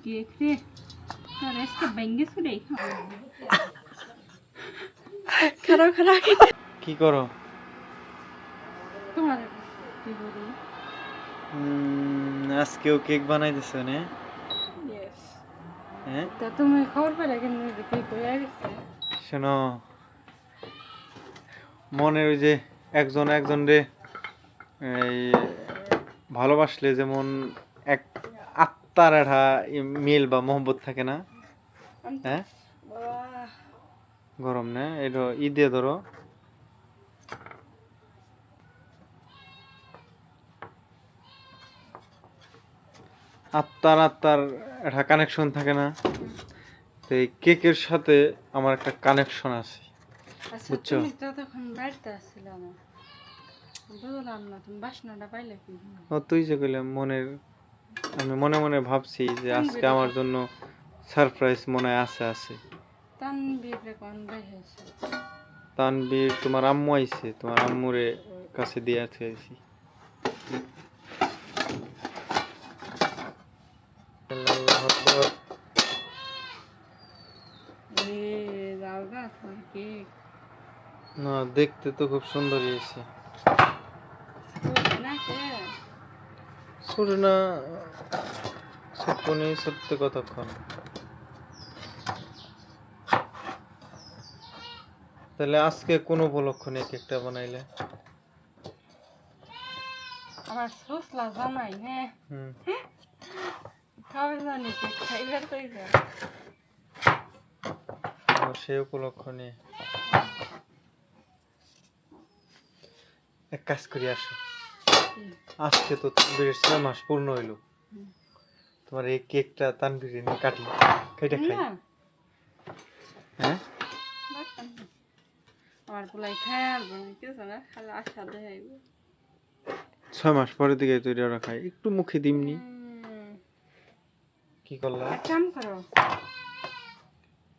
Cake রে তোর আজকে ভেঙে চুরে খারাপ খারাপ কি করো? তোমার কি করি আজকেও কেক বানাইতেছো না? ইয়েস হ্যাঁ, তা তুমি খবর পেলে কেন কেক হয়ে গেছে শোনো, মনের ওই যে একজন একজনরে এই ভালোবাসলে যেমন এক আত্মার একটা মিল বা মহব্বত থাকে না? হ্যাঁ, বাহ গরম না, এটা ঈদে ধরো আত্মার একটা কানেকশন থাকে না? তো এই কেকের সাথে আমার একটা কানেকশন আছে, আচ্ছা বুঝছো? তুমি তো তখন বাড়িতে আসছিল না বুঝলাম না তুমি বাসনাটা পাইলে কি ও তুই যে কইলাম মনের, আমি মনে মনে ভাবছি যে আজকে আমার জন্য সারপ্রাইজ মনে হয় আছে। তানবীর রে কোন ভাই হয়েছে তানবীর তোমার আম্মু আইছে, তোমার আম্মুরে কাছে দিয়ে আইছি। এ যাওগা তোমার কেক না, দেখতে তো খুব সুন্দর হয়েছে। না কে ছোট না, ছোট্ট নেই, ছোট্ট কতক্ষণ। তাহলে আজকে কোন উপলক্ষ নেই কেকটা বানাইলে? আমার সুসলা জামাই হ্যাঁ হুম, খাবে জানি কেক খাইবার কইরা সেই উপলক্ষ নিয়ে এক কাজ করি, আসো। আজকে তো তানবীরের 6 মাস পূর্ণ হইলো। তোমার এই কেকটা তানবীরে নিয়ে কাটি, কেটে খাই। না হ্যাঁ, আমার পোলাই খেয়াল কিছু না খালি আশা দেখাইব 6 মাস পরে দিকে তৈরি ওরা খাই, একটু মুখে দিমনি। কি করলা? এক কাম করো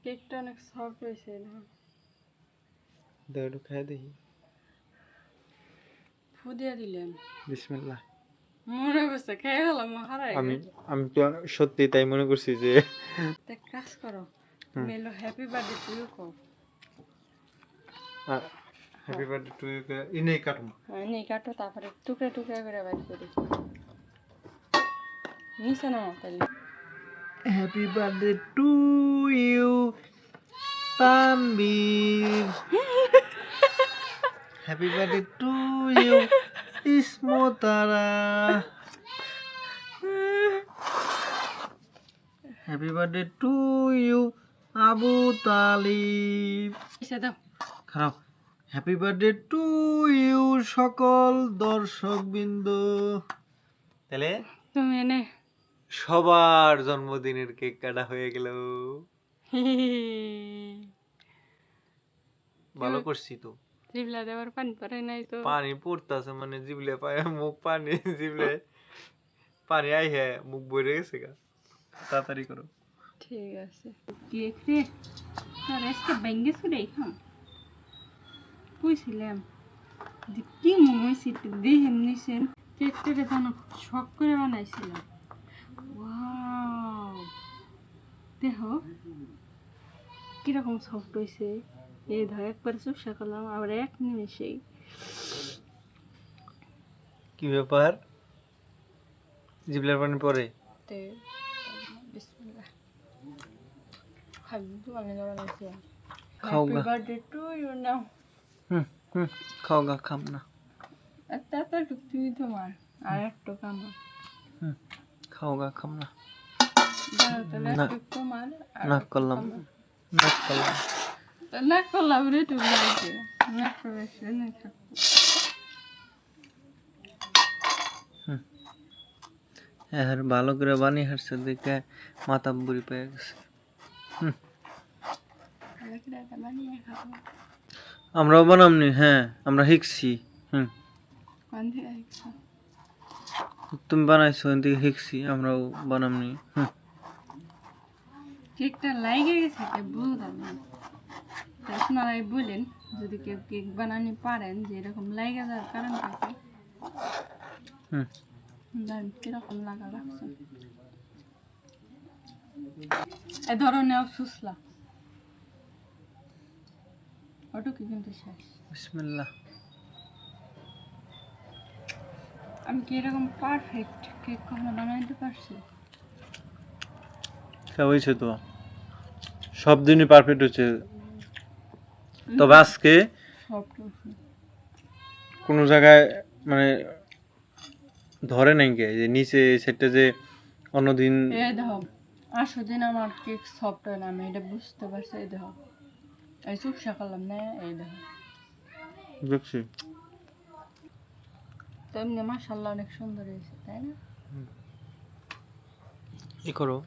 কেকটা অনেক সফট হয়েছে না দাও একটু খাই দেখি। ফু দিয়ে দিলেন বিসমিল্লাহ। মনে করছে খেয়ে গেলাম হারাই আমি আমি তো সত্যি তাই মনে করছি যে এক কাজ করো তুমি এলো হ্যাপি বার্থডে টু ইউ কো হ্যাপি বার্থডে টু ইউ ইনেই কাটুম। নিয়ে কাটো তারপরে টুকরা টুকরা করে বাইর করি নিচে নাও তাহলে happy birthday to you Tanvir, happy birthday to you Ismatara, happy birthday to you Abu Talib. নিচে দাও খারাপ। হ্যাপি বার্থডে টু ইউ সকল দর্শকবৃন্দ। তাহলে তুমি এনে সবার জন্মদিনের কেক কাটা হয়ে গেল। ভালো করছি তো। জিবলা দেওয়ার পানি পরে নাই তো পানি পড়তাছে মানে জিবলে পায়, মুখ পানি জিবলে পানি আই হ্যাঁ, মুখ বইরে গেছে গা। তাড়াতাড়ি করো। ঠিক আছে কেক রে তোর আজকে ভেঙে চুরে কইছিলাম যে কি মনে হয়েছে একটু দেখেন নিছেন কেকটা তো অনেক শখ করে বানাইছিলাম ওয়াও দেখো কিরকম সফট হয়েছে এই ধর একবার চুপসা করলাম আবার এক নিমেষেই কি ব্যাপার? জিবলের পানি পরে? তে বিসমিল্লাহ খাবি তো আমি বানাইছি খাও হ্যাপি গা। বার্থডে টু ইউ নাও হুম হুম, খাও গা, খাম না। একটা তো তুই তোমার আর একটু আমার হুম, খাও গা, খাম না। তাহলে না, একটু তোমার আর না একটু করলাম, আমার না করলাম। না করলাম রে তুমি লাগছে না করে শুনে থাকো হ্যাঁ, ভালো করে বানিয়ে হারছে দেখে মাথা বুড়ি পেয়ে গেছে। তাহলে কি রাতে বানিয়ে খাবো আমরাও বানামনি, হ্যাঁ আমরা শিখছি। হুম, কোন থেকে শিখছো তুমি বানাইছো এদিকে শিখছি, আমরাও বানামনি। হুম, কেকটা লাইগে গেছে কে বুঝলাম না তাই আপনারাই বলেন যদি কেউ কেক বানানি পারেন যে এরকম লাইগে যাওয়ার কারণ থাকে হুম, কিরকম লাগা লাগছে এই ধরনের সুসলা ওটুকু কিন্তু শেষ। বিসমিল্লাহ। আমি কি এরকম পারফেক্ট কেক কখনো বানাইতে পারছি? হয়েছে তো, সব দিনই পারফেক্ট হচ্ছে, তবে আজকে সফট কোনো জায়গায় মানে ধরে নাই কে, যে নিচে সেটা যে অন্যদিন এই দেখো আসলে আমার কেক সফট হয় না, আমি এটা বুঝতে পারছি। এই দেখো এই চুপসা করলাম না, এই দেখো দেখছি। তো এমনি মাশাআল্লাহ অনেক সুন্দর হয়েছে, তাই না? ই করো,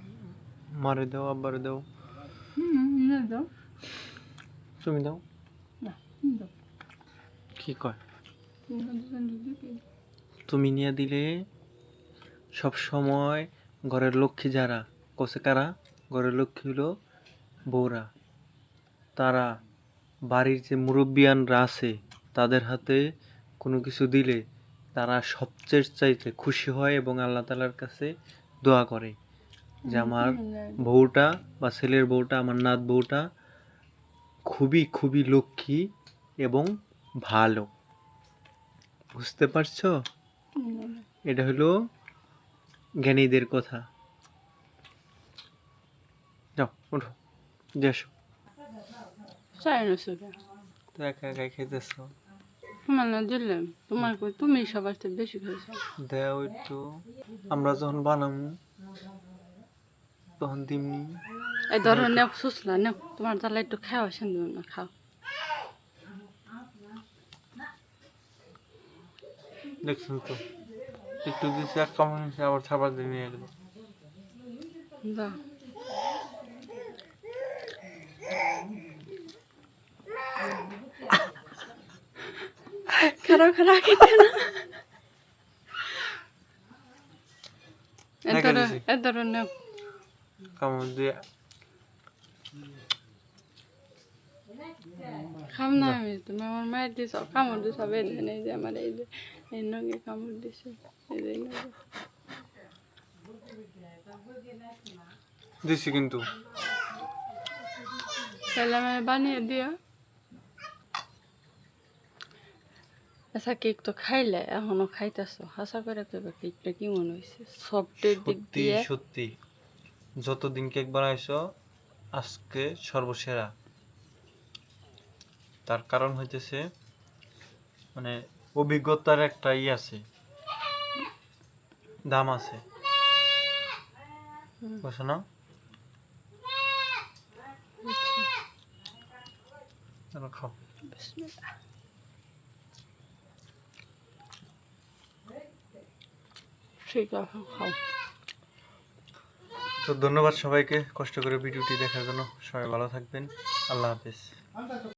মারে দাও, আব্বারে দাও, না দাও, তুমি দাও। না দাও, কি কয়? তুমি তুমি নিয়ে দিলে সব সময় ঘরের লক্ষ্মী যারা কসে কারা, ঘরের লক্ষ্মী হলো বউরা, তারা বাড়ির যে মুরব্বিয়ানরা আছে তাদের হাতে কোনো কিছু দিলে তারা সবচেয়ে চাইতে খুশি হয় এবং আল্লাহ তাআলার কাছে দোয়া করে যে আমার বউটা বা ছেলের বউটা, আমার নাত বউটা খুবই খুবই লক্ষ্মী এবং ভালো। বুঝতে পারছো? এটা হলো জ্ঞানীদের কথা। যাও ওঠো, দিয়ে আসো। চাই না সেটা তো একা একাই খেতেছো, তোমার না দিলাম, তোমার কই তুমি সবার থেকে বেশি খেয়েছো। দেও একটু, আমরা যখন বানাবো তখন দিমনি। এই ধরো নেও সুসলা নেও, তোমার তাহলে একটু খাওয়া শান্তি না, খাও। দেখছেন তো, একটু দিচ্ছে, এক কামড় নিচ্ছে, আবার খাবার দিয়ে নিয়ে গেল। দাও খারাপ খারাপ খেতে না। এই ধরো নেও, কামড় দিয়ে খাম না আমি, তুমি আমার মায়ের দিছ কামড় দিছ, এই যে আমার এই যে এই নগে কামড় দিছে, এই যে এই নগে দিছি কিন্তু। তাহলে আমি বানিয়ে দিও। আচ্ছা কেক তো খাইলে, এখনো খাইতেছো, হাসা করে কইবা কেকটা কি মনে হয়েছে? সফটের দিক সত্যি দিয়ে সত্যি যতদিন কেক বানাইছো আজকে সর্বসেরা। তার কারণ হইতেছে মানে অভিজ্ঞতার একটা আছে, দাম আছে, বুঝছো না? চলো খাও। বিসমিল্লাহ। ঠিক আছে খাও। তো ধন্যবাদ সবাইকে কষ্ট করে ভিডিওটি দেখার জন্য। সবাই ভালো থাকবেন, আল্লাহ হাফেজ।